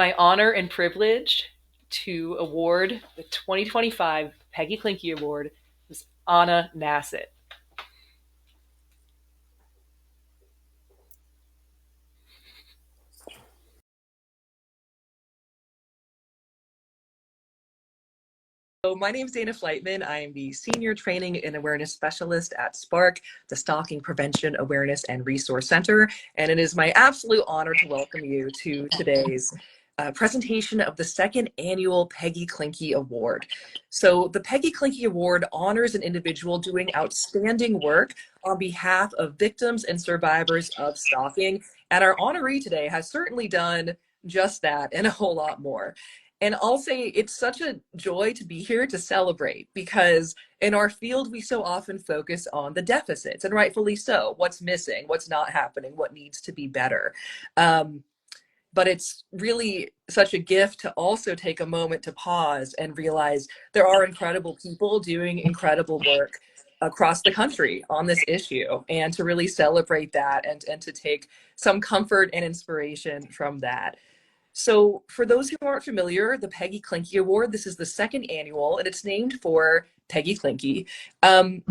My honor and privilege to award the 2025 Peggy Klinke Award is Anna Nasset. So my name is Dana Flightman. I am the Senior Training and Awareness Specialist at SPARC, the Stalking Prevention Awareness and Resource Center. And it is my absolute honor to welcome you to today's presentation of the second annual Peggy Klinke Award. So the Peggy Klinke Award honors an individual doing outstanding work on behalf of victims and survivors of stalking. And our honoree today has certainly done just that and a whole lot more. And I'll say it's such a joy to be here to celebrate because in our field, we so often focus on the deficits, and rightfully so. What's missing, what's not happening, what needs to be better. But it's really such a gift to also take a moment to pause and realize there are incredible people doing incredible work across the country on this issue, and to really celebrate that and to take some comfort and inspiration from that. So for those who aren't familiar, the Peggy Klinke Award, this is the second annual, and it's named for Peggy Klinke. Um,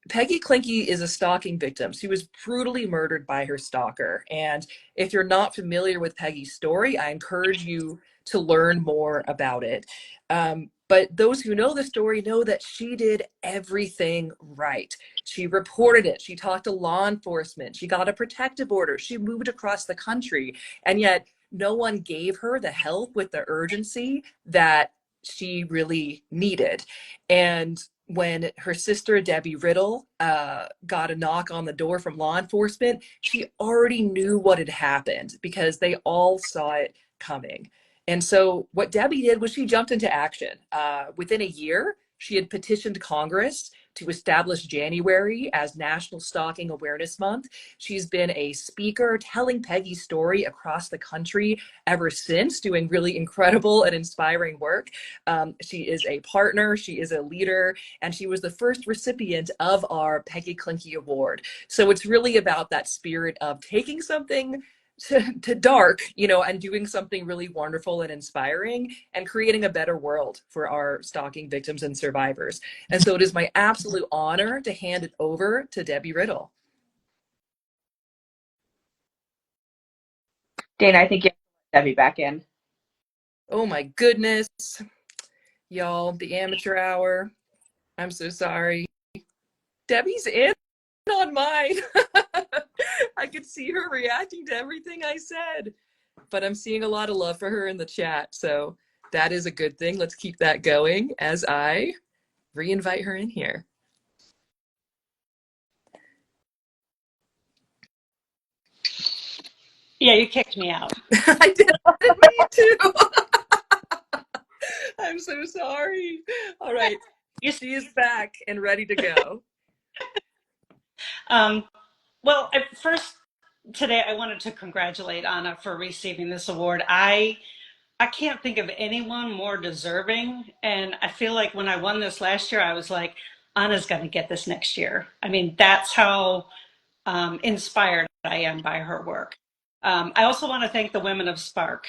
Peggy Klinke is a stalking victim. She was brutally murdered by her stalker. And if you're not familiar with Peggy's story, I encourage you to learn more about it. But those who know the story know that she did everything right. She reported it. She talked to law enforcement. She got a protective order. She moved across the country. And yet no one gave her the help with the urgency that she really needed. And when her sister, Debbie Riddle, got a knock on the door from law enforcement, she already knew what had happened because they all saw it coming. And so what Debbie did was she jumped into action. Within a year, she had petitioned Congress to establish January as National Stalking Awareness Month. She's been a speaker telling Peggy's story across the country ever since, doing really incredible and inspiring work. She is a partner, she is a leader, and she was the first recipient of our Peggy Klinke Award. So it's really about that spirit of taking something to dark, and doing something really wonderful and inspiring and creating a better world for our stalking victims and survivors. And so it is my absolute honor to hand it over to Debbie Riddle. Dana, I think you have Debbie back in. Oh my goodness, y'all, the amateur hour. I'm so sorry. Debbie's in on mine. I could see her reacting to everything I said, but I'm seeing a lot of love for her in the chat. So that is a good thing. Let's keep that going as I re-invite her in here. Yeah, you kicked me out. I didn't mean to. I'm so sorry. All right. She is back and ready to go. Well, first today I wanted to congratulate Anna for receiving this award. I can't think of anyone more deserving, and I feel like when I won this last year, I was like, Anna's going to get this next year. I mean, that's how inspired I am by her work. I also want to thank the women of SPARC.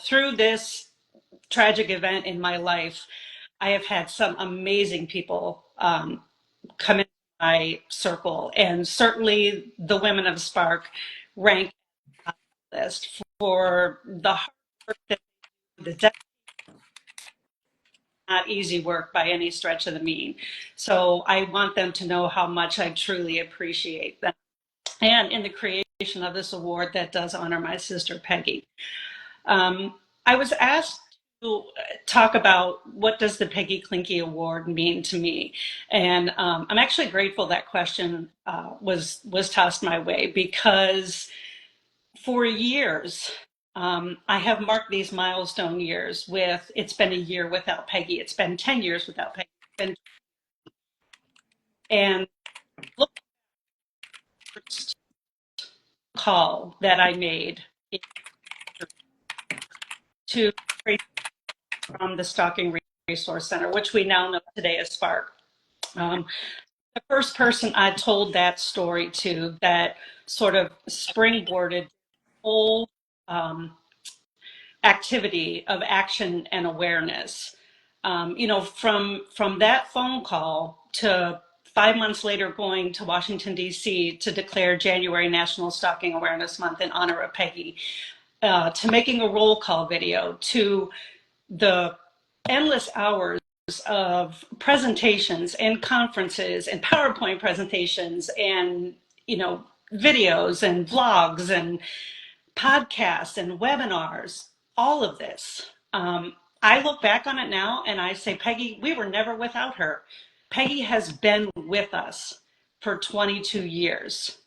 Through this tragic event in my life, I have had some amazing people come in my circle, and certainly the women of SPARC rank on the list for the hard work that the not easy work by any stretch of the mean. So I want them to know how much I truly appreciate them. And in the creation of this award that does honor my sister Peggy. I was asked to talk about what does the Peggy Klinke Award mean to me, and I'm actually grateful that question was tossed my way because for years I have marked these milestone years with it's been a year without Peggy, it's been 10 years without Peggy, and look at the first call that I made to from the Stalking Resource Center, which we now know today as SPARC. The first person I told that story to that sort of springboarded whole activity of action and awareness. You know, from that phone call to 5 months later going to Washington, D.C. to declare January National Stalking Awareness Month in honor of Peggy, to making a roll call video, to the endless hours of presentations and conferences and PowerPoint presentations and, you know, videos and vlogs and podcasts and webinars, all of this. I look back on it now and I say, Peggy, we were never without her. Peggy has been with us for 22 years.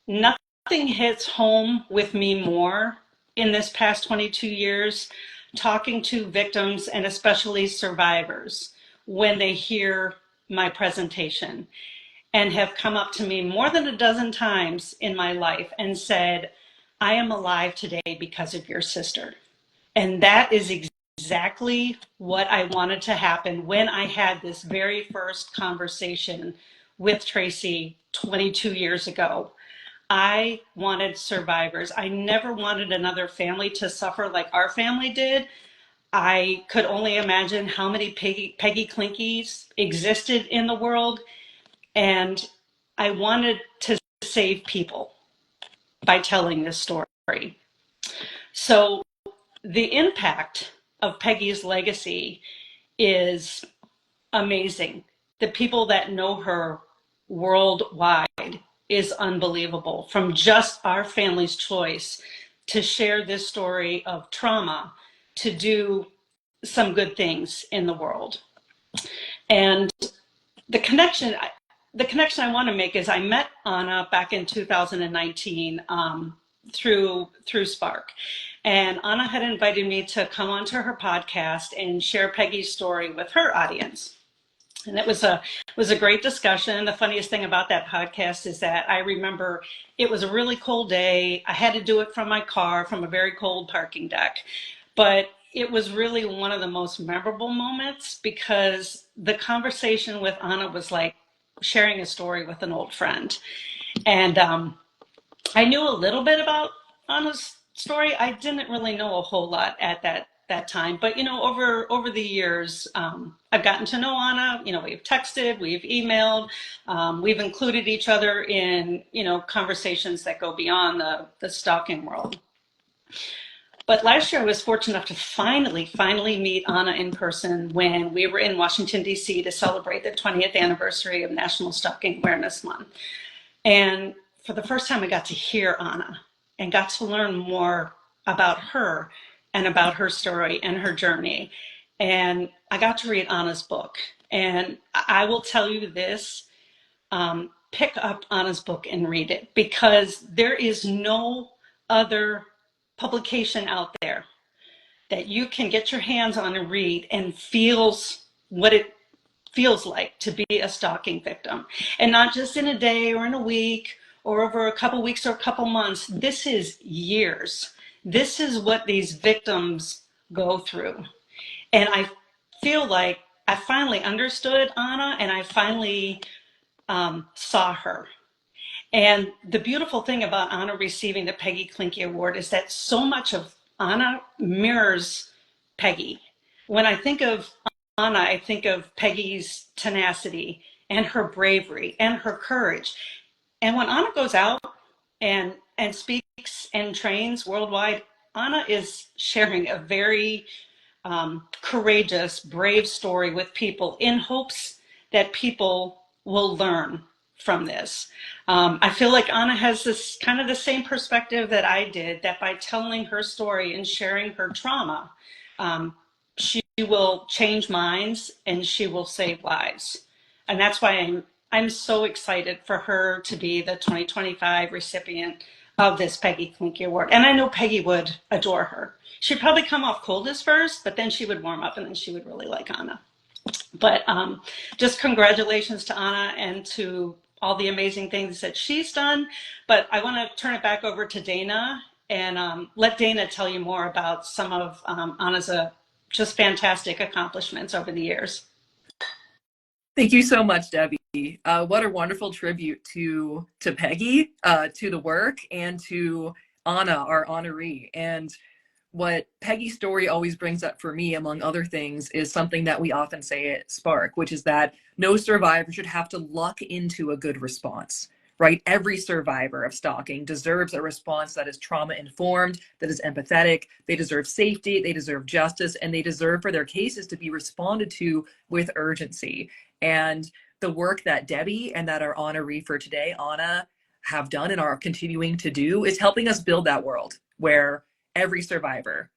Nothing hits home with me more in this past 22 years, talking to victims and especially survivors when they hear my presentation and have come up to me more than a dozen times in my life and said, I am alive today because of your sister. And that is exactly what I wanted to happen when I had this very first conversation with Tracy 22 years ago. I wanted survivors. I never wanted another family to suffer like our family did. I could only imagine how many Peggy Klinkes existed in the world. And I wanted to save people by telling this story. So the impact of Peggy's legacy is amazing. The people that know her worldwide is unbelievable. From just our family's choice to share this story of trauma to do some good things in the world. And the connection I want to make is I met Anna back in 2019 through SPARC. And Anna had invited me to come onto her podcast and share Peggy's story with her audience. And it was a great discussion. The funniest thing about that podcast is that I remember it was a really cold day. I had to do it from my car, from a very cold parking deck. But it was really one of the most memorable moments because the conversation with Anna was like sharing a story with an old friend. And I knew a little bit about Anna's story. I didn't really know a whole lot at that time, but you know, over the years, I've gotten to know Anna. You know, we've texted, we've emailed, we've included each other in, you know, conversations that go beyond the stalking world. But last year I was fortunate enough to finally meet Anna in person when we were in Washington, D.C. to celebrate the 20th anniversary of National Stalking Awareness Month. And for the first time I got to hear Anna and got to learn more about her and about her story and her journey. And I got to read Anna's book. And I will tell you this, pick up Anna's book and read it, because there is no other publication out there that you can get your hands on and read and feels what it feels like to be a stalking victim. And not just in a day or in a week or over a couple weeks or a couple months. This is years. This is what these victims go through. And I feel like I finally understood Anna and I finally saw her. And the beautiful thing about Anna receiving the Peggy Klinke Award is that so much of Anna mirrors Peggy. When I think of Anna, I think of Peggy's tenacity and her bravery and her courage. And when Anna goes out and speaks and trains worldwide, Anna is sharing a very courageous, brave story with people in hopes that people will learn from this. I feel like Anna has this kind of the same perspective that I did, that by telling her story and sharing her trauma, she will change minds and she will save lives. And that's why I'm so excited for her to be the 2025 recipient of this Peggy Klinke Award. And I know Peggy would adore her. She'd probably come off coldest first, but then she would warm up and then she would really like Anna. But just congratulations to Anna and to all the amazing things that she's done. But I want to turn it back over to Dana and let Dana tell you more about some of Anna's just fantastic accomplishments over the years. Thank you so much, Debbie. What a wonderful tribute to Peggy, to the work, and to Anna, our honoree. And what Peggy's story always brings up for me, among other things, is something that we often say at SPARC, which is that no survivor should have to luck into a good response, right? Every survivor of stalking deserves a response that is trauma informed, that is empathetic. They deserve safety, they deserve justice, and they deserve for their cases to be responded to with urgency. And the work that Debbie and that our honoree for today, Anna, have done and are continuing to do is helping us build that world where every survivor,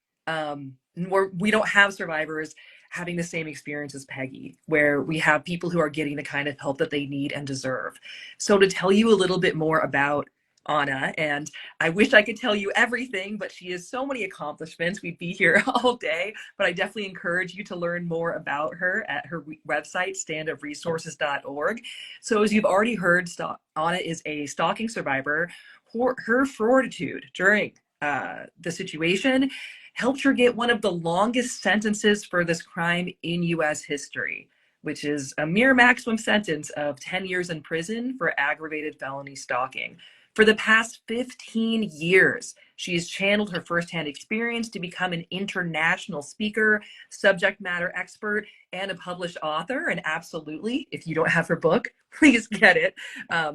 we don't have survivors having the same experience as Peggy, where we have people who are getting the kind of help that they need and deserve. So to tell you a little bit more about Anna, and I wish I could tell you everything, but she has so many accomplishments. We'd be here all day, but I definitely encourage you to learn more about her at her website, standofresources.org. So as you've already heard, Anna is a stalking survivor. Her fortitude during the situation helped her get one of the longest sentences for this crime in U.S. history, which is a mere maximum sentence of 10 years in prison for aggravated felony stalking. For the past 15 years, she has channeled her firsthand experience to become an international speaker, subject matter expert, and a published author. And absolutely, if you don't have her book, please get it.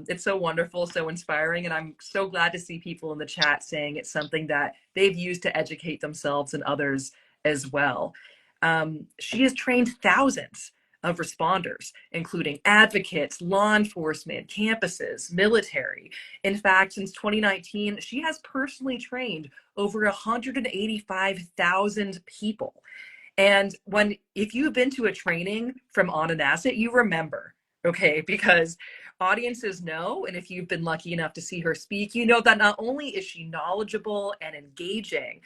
It's so wonderful, so inspiring, and I'm so glad to see people in the chat saying it's something that they've used to educate themselves and others as well. She has trained thousands of responders, including advocates, law enforcement, campuses, military. In fact, since 2019, she has personally trained over 185,000 people. And if you've been to a training from Anna Nasset, you remember, okay? Because audiences know, and if you've been lucky enough to see her speak, you know that not only is she knowledgeable and engaging,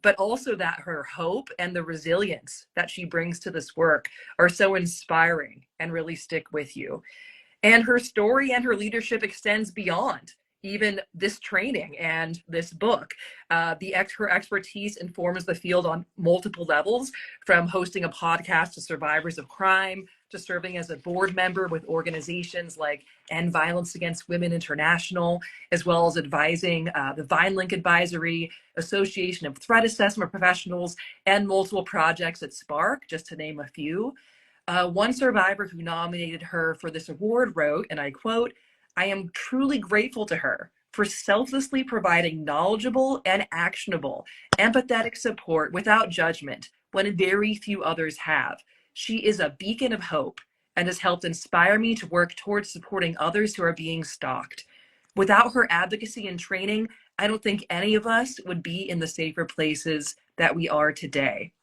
but also that her hope and the resilience that she brings to this work are so inspiring and really stick with you. And her story and her leadership extends beyond even this training and this book. Her expertise informs the field on multiple levels, from hosting a podcast to survivors of crime, to serving as a board member with organizations like End Violence Against Women International, as well as advising the VineLink Advisory, Association of Threat Assessment Professionals, and multiple projects at SPARC, just to name a few. One survivor who nominated her for this award wrote, and I quote, "I am truly grateful to her for selflessly providing knowledgeable and actionable, empathetic support without judgment when very few others have. She is a beacon of hope and has helped inspire me to work towards supporting others who are being stalked. Without her advocacy and training, I don't think any of us would be in the safer places that we are today."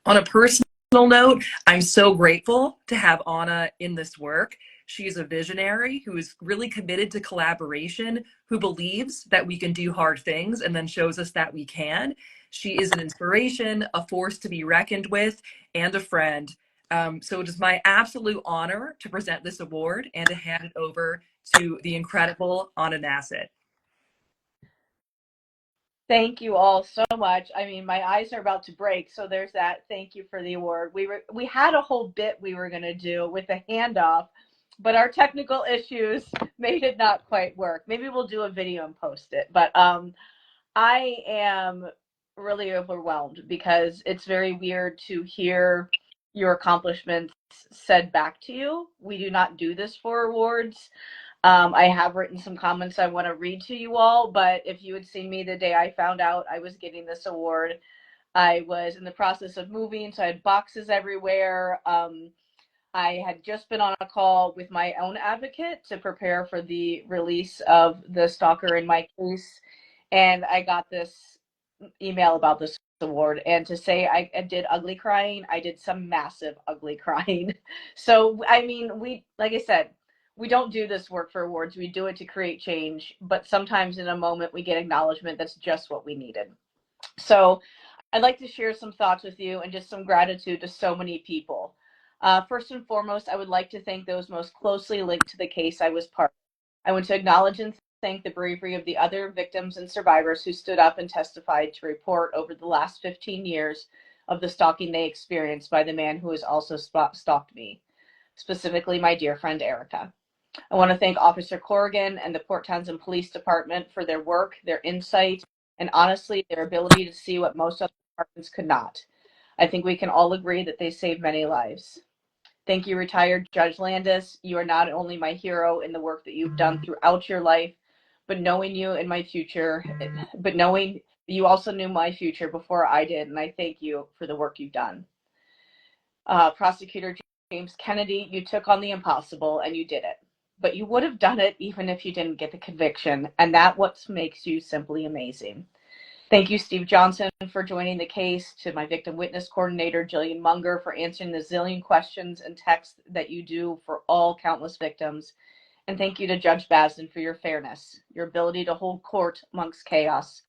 On a personal note, I'm so grateful to have Anna in this work. She is a visionary who is really committed to collaboration, who believes that we can do hard things and then shows us that we can. She is an inspiration, a force to be reckoned with, and a friend. So it is my absolute honor to present this award and to hand it over to the incredible Anna Nasset. Thank you all so much. I mean, my eyes are about to break. So there's that. Thank you for the award. We had a whole bit we were going to do with a handoff, but our technical issues made it not quite work. Maybe we'll do a video and post it. But I am really overwhelmed because it's very weird to hear your accomplishments said back to you. We do not do this for awards. I have written some comments I want to read to you all, but if you had seen me the day I found out I was getting this award, I was in the process of moving, so I had boxes everywhere. I had just been on a call with my own advocate to prepare for the release of the stalker in my case, and I got this email about this award. And to say I did ugly crying, I did some massive ugly crying. So, I mean, like I said, we don't do this work for awards. We do it to create change, but sometimes in a moment we get acknowledgement that's just what we needed. So I'd like to share some thoughts with you and just some gratitude to so many people. First and foremost, I would like to thank those most closely linked to the case I was part of. I want to acknowledge and thank the bravery of the other victims and survivors who stood up and testified to report over the last 15 years of the stalking they experienced by the man who has also stalked me, specifically my dear friend Erica. I want to thank Officer Corrigan and the Port Townsend Police Department for their work, their insight, and honestly, their ability to see what most other departments could not. I think we can all agree that they saved many lives. Thank you, retired Judge Landis. You are not only my hero in the work that you've done throughout your life, but knowing you in my future, but knowing you also knew my future before I did, and I thank you for the work you've done. Prosecutor James Kennedy, you took on the impossible and you did it. But you would have done it even if you didn't get the conviction, and that's what makes you simply amazing. Thank you, Steve Johnson, for joining the case, to my victim witness coordinator, Jillian Munger, for answering the zillion questions and texts that you do for all countless victims. And thank you to Judge Basden for your fairness, your ability to hold court amongst chaos,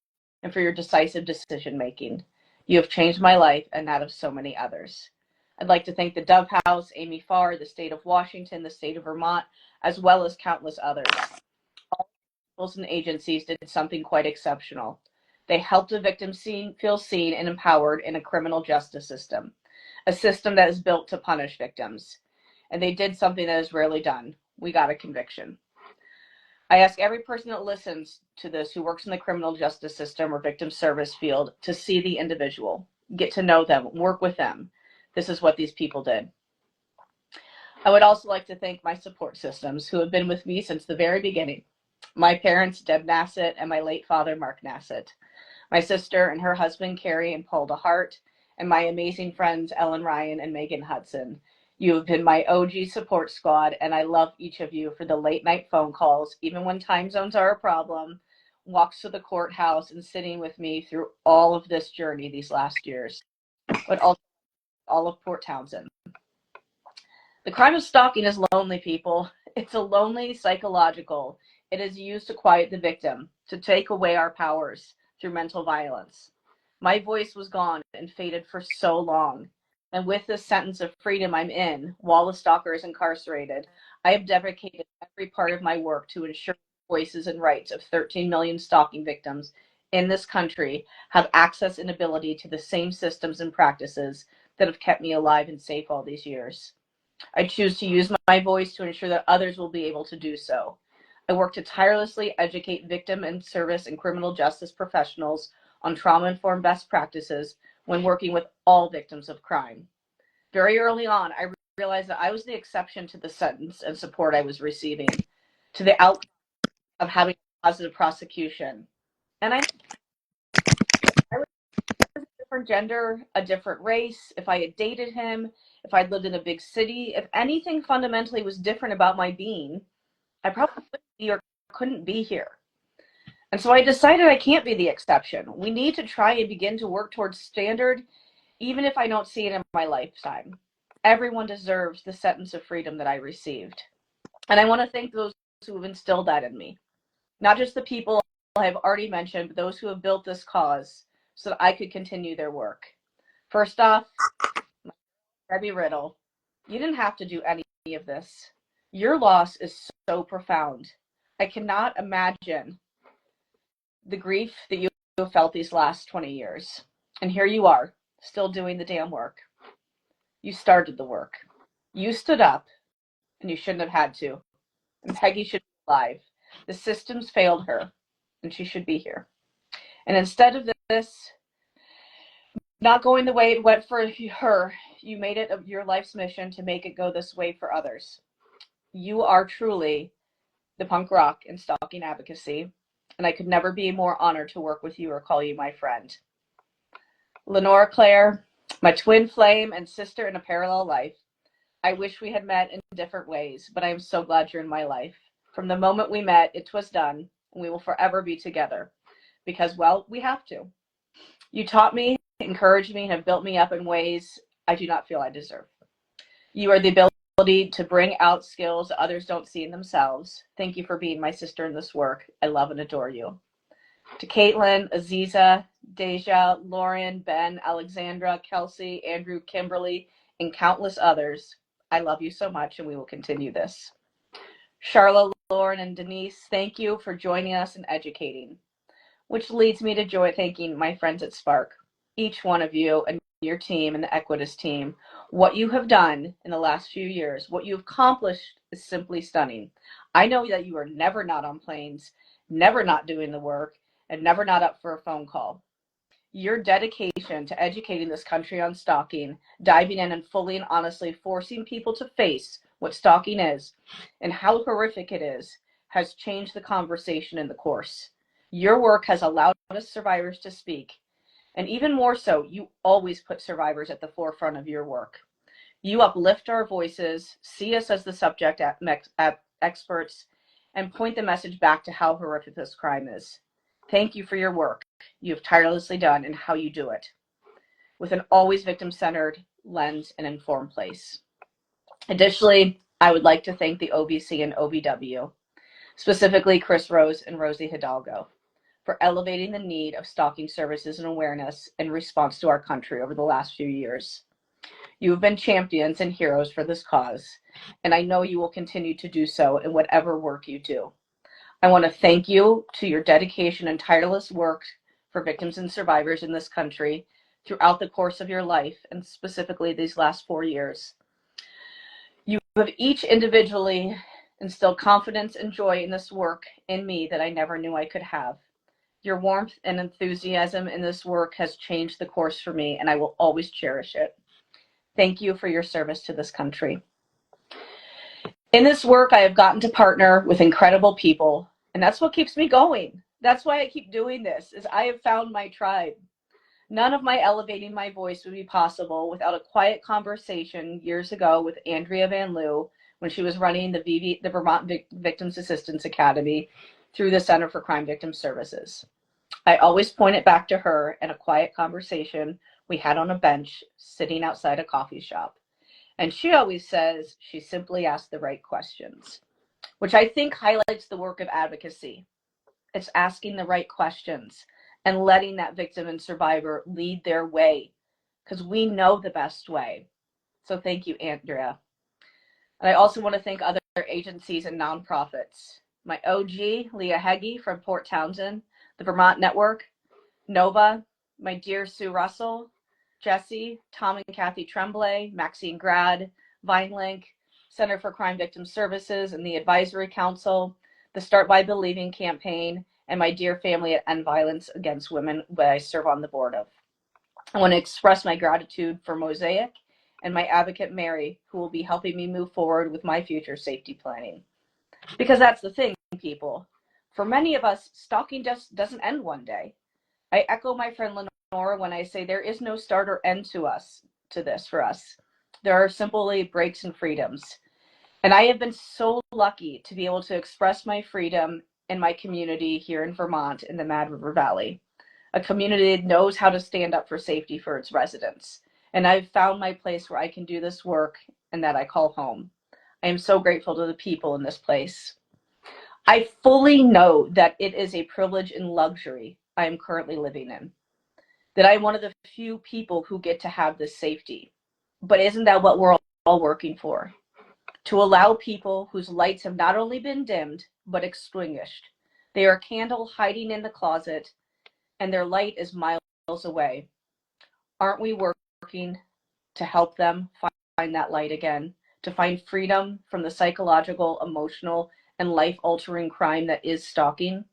and for your decisive decision making. You have changed my life and that of so many others. I'd like to thank the Dove House, Amy Farr, the state of Washington, the state of Vermont, as well as countless others. All people and agencies did something quite exceptional. They helped the victim feel seen and empowered in a criminal justice system, a system that is built to punish victims. And they did something that is rarely done. We got a conviction. I ask every person that listens to this who works in the criminal justice system or victim service field to see the individual, get to know them, work with them. This is what these people did. I would also like to thank my support systems who have been with me since the very beginning. My parents, Deb Nasset, and my late father, Mark Nasset. My sister and her husband, Carrie and Paul DeHart, and my amazing friends, Ellen Ryan and Megan Hudson. You have been my OG support squad, and I love each of you for the late night phone calls, even when time zones are a problem, walks to the courthouse, and sitting with me through all of this journey these last years, but also all of Port Townsend. The crime of stalking is lonely, people. It's a lonely psychological. It is used to quiet the victim, to take away our powers through mental violence. My voice was gone and faded for so long. And with this sentence of freedom I'm in, while the stalker is incarcerated, I have dedicated every part of my work to ensure the voices and rights of 13 million stalking victims in this country have access and ability to the same systems and practices that have kept me alive and safe all these years. I choose to use my voice to ensure that others will be able to do so. I work to tirelessly educate victim and service and criminal justice professionals on trauma-informed best practices when working with all victims of crime. Very early on, I realized that I was the exception to the sentence and support I was receiving, to the outcome of having a positive prosecution. And I was a different gender, a different race, if I had dated him, if I'd lived in a big city, if anything fundamentally was different about my being, I probably wouldn't be or couldn't be here. And so I decided I can't be the exception. We need to try and begin to work towards standard, even if I don't see it in my lifetime. Everyone deserves the sentence of freedom that I received. And I want to thank those who have instilled that in me. Not just the people I have already mentioned, but those who have built this cause so that I could continue their work. First off, Debbie Riddle, you didn't have to do any of this. Your loss is so profound. I cannot imagine the grief that you have felt these last 20 years. And here you are, still doing the damn work. You started the work. You stood up, and you shouldn't have had to. And Peggy should be alive. The systems failed her, and she should be here. And instead of this not going the way it went for her, you made it your life's mission to make it go this way for others. You are truly the punk rock in stalking advocacy, and I could never be more honored to work with you or call you my friend. Lenora Claire, my twin flame and sister in a parallel life, I wish we had met in different ways, but I am so glad you're in my life. From the moment we met, it was done, and we will forever be together because, well, we have to. You taught me, encouraged me, and have built me up in ways I do not feel I deserve. You are the ability to bring out skills others don't see in themselves. Thank you for being my sister in this work. I love and adore you. To Caitlin, Aziza, Deja, Lauren, Ben, Alexandra, Kelsey, Andrew, Kimberly, and countless others, I love you so much, and we will continue this. Charlotte, Lauren, and Denise, thank you for joining us and educating, which leads me to thanking my friends at SPARC, each one of you and your team and the Equitas team. What you have done in the last few years, what you've accomplished is simply stunning. I know that you are never not on planes, never not doing the work, and never not up for a phone call. Your dedication to educating this country on stalking, diving in and fully and honestly forcing people to face what stalking is and how horrific it is, has changed the conversation in the course. Your work has allowed us survivors to speak, and even more so, you always put survivors at the forefront of your work. You uplift our voices, see us as the subject experts, and point the message back to how horrific this crime is. Thank you for your work you have tirelessly done and how you do it, with an always victim-centered lens and informed place. Additionally, I would like to thank the OBC and OVW, specifically Chris Rose and Rosie Hidalgo, for elevating the need of stalking services and awareness in response to our country over the last few years. You have been champions and heroes for this cause, and I know you will continue to do so in whatever work you do. I want to thank you to your dedication and tireless work for victims and survivors in this country throughout the course of your life, and specifically these last 4 years. You have each individually instilled confidence and joy in this work in me that I never knew I could have. Your warmth and enthusiasm in this work has changed the course for me, and I will always cherish it. Thank you for your service to this country. In this work, I have gotten to partner with incredible people, and that's what keeps me going. That's why I keep doing this, is I have found my tribe. None of my elevating my voice would be possible without a quiet conversation years ago with Andrea Van Loo when she was running the Vermont Victims Assistance Academy through the Center for Crime Victim Services. I always point it back to her and a quiet conversation we had on a bench sitting outside a coffee shop. And she always says she simply asked the right questions, which I think highlights the work of advocacy. It's asking the right questions and letting that victim and survivor lead their way, because we know the best way. So thank you, Andrea. And I also want to thank other agencies and nonprofits. My OG, Leah Heggie from Port Townsend, the Vermont Network, Nova, my dear Sue Russell, Jesse, Tom and Kathy Tremblay, Maxine Grad, VineLink, Center for Crime Victim Services and the Advisory Council, the Start by Believing campaign, and my dear family at End Violence Against Women, that I serve on the board of. I want to express my gratitude for Mosaic and my advocate, Mary, who will be helping me move forward with my future safety planning. Because that's the thing, people. For many of us, stalking just doesn't end one day. I echo my friend Lenore when I say there is no start or end to this for us. There are simply breaks and freedoms. And I have been so lucky to be able to express my freedom in my community here in Vermont in the Mad River Valley, a community that knows how to stand up for safety for its residents. And I've found my place where I can do this work and that I call home. I am so grateful to the people in this place. I fully know that it is a privilege and luxury I am currently living in, that I'm one of the few people who get to have this safety. But isn't that what we're all working for? To allow people whose lights have not only been dimmed, but extinguished. They are a candle hiding in the closet, and their light is miles away. Aren't we working to help them find that light again, to find freedom from the psychological, emotional, and life-altering crime that is stalking?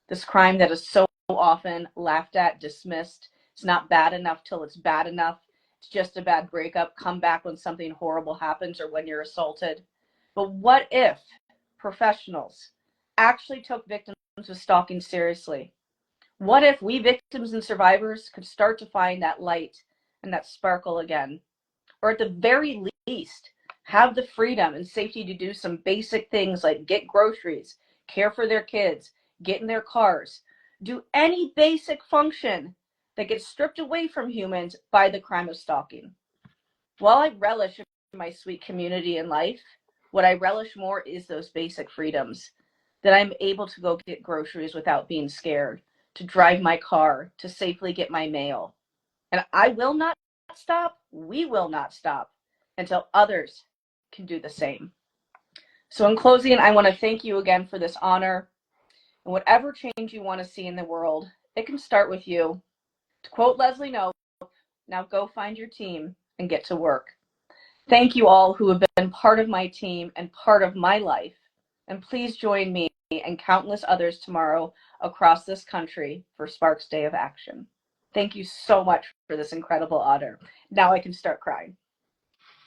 This crime that is so often laughed at, dismissed. It's not bad enough till it's bad enough. It's just a bad breakup. Come back when something horrible happens or when you're assaulted. But what if professionals actually took victims of stalking seriously? What if we victims and survivors could start to find that light and that sparkle again? Or at the very least, have the freedom and safety to do some basic things like get groceries, care for their kids, get in their cars, do any basic function that gets stripped away from humans by the crime of stalking. While I relish in my sweet community and life, what I relish more is those basic freedoms, that I'm able to go get groceries without being scared, to drive my car, to safely get my mail. And I will not stop, we will not stop until others can do the same. So in closing, I want to thank you again for this honor. And whatever change you want to see in the world, it can start with you. To quote Leslie Knope, now go find your team and get to work. Thank you all who have been part of my team and part of my life. And please join me and countless others tomorrow across this country for SPARC's Day of Action. Thank you so much for this incredible honor. Now I can start crying.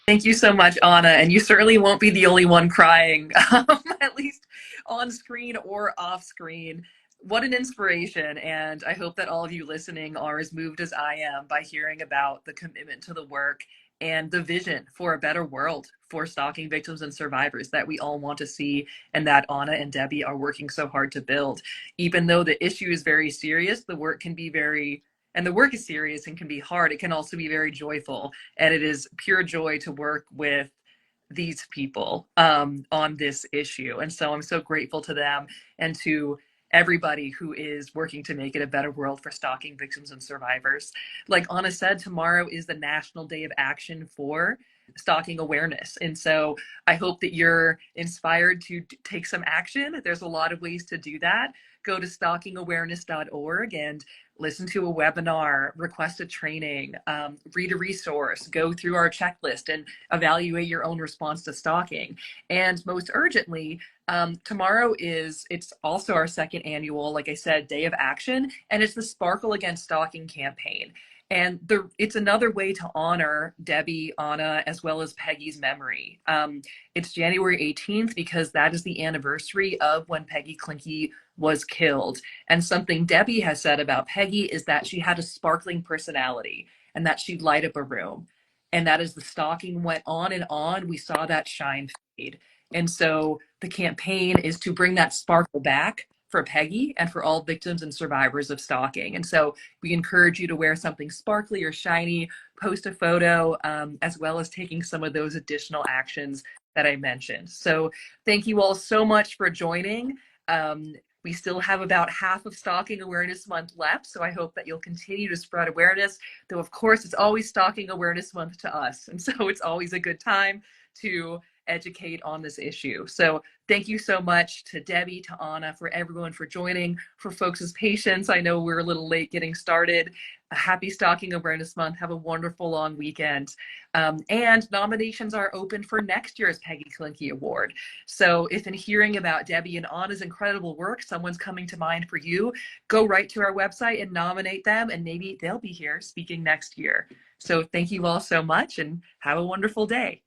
Thank you so much, Anna. And you certainly won't be the only one crying, at least on screen or off screen. What an inspiration. And I hope that all of you listening are as moved as I am by hearing about the commitment to the work and the vision for a better world for stalking victims and survivors that we all want to see, and that Anna and Debbie are working so hard to build. Even though the issue is very serious, the work can be the work is serious and can be hard. It can also be very joyful. And it is pure joy to work with these people on this issue. And so I'm so grateful to them and to everybody who is working to make it a better world for stalking victims and survivors. Like Anna said, tomorrow is the National Day of Action for Stalking Awareness. And so I hope that you're inspired to take some action. There's a lot of ways to do that. Go to stalkingawareness.org and listen to a webinar, request a training, read a resource, go through our checklist and evaluate your own response to stalking. And most urgently, tomorrow it's also our second annual, like I said, Day of Action, and it's the Sparkle Against Stalking campaign. And it's another way to honor Debbie, Anna, as well as Peggy's memory. It's January 18th because that is the anniversary of when Peggy Klinke was killed. And something Debbie has said about Peggy is that she had a sparkling personality and that she'd light up a room. And that as the stalking went on, we saw that shine fade. And so the campaign is to bring that sparkle back for Peggy and for all victims and survivors of stalking. And so we encourage you to wear something sparkly or shiny, post a photo, as well as taking some of those additional actions that I mentioned. So thank you all so much for joining. We still have about half of Stalking Awareness Month left, so I hope that you'll continue to spread awareness, though of course it's always Stalking Awareness Month to us, and so it's always a good time to educate on this issue. So thank you so much to Debbie, to Anna, for everyone for joining, for folks' patience. I know we're a little late getting started. A happy Stalking Awareness Month. Have a wonderful long weekend. And nominations are open for next year's Peggy Klinke Award. So if in hearing about Debbie and Anna's incredible work, someone's coming to mind for you, go right to our website and nominate them, and maybe they'll be here speaking next year. So thank you all so much and have a wonderful day.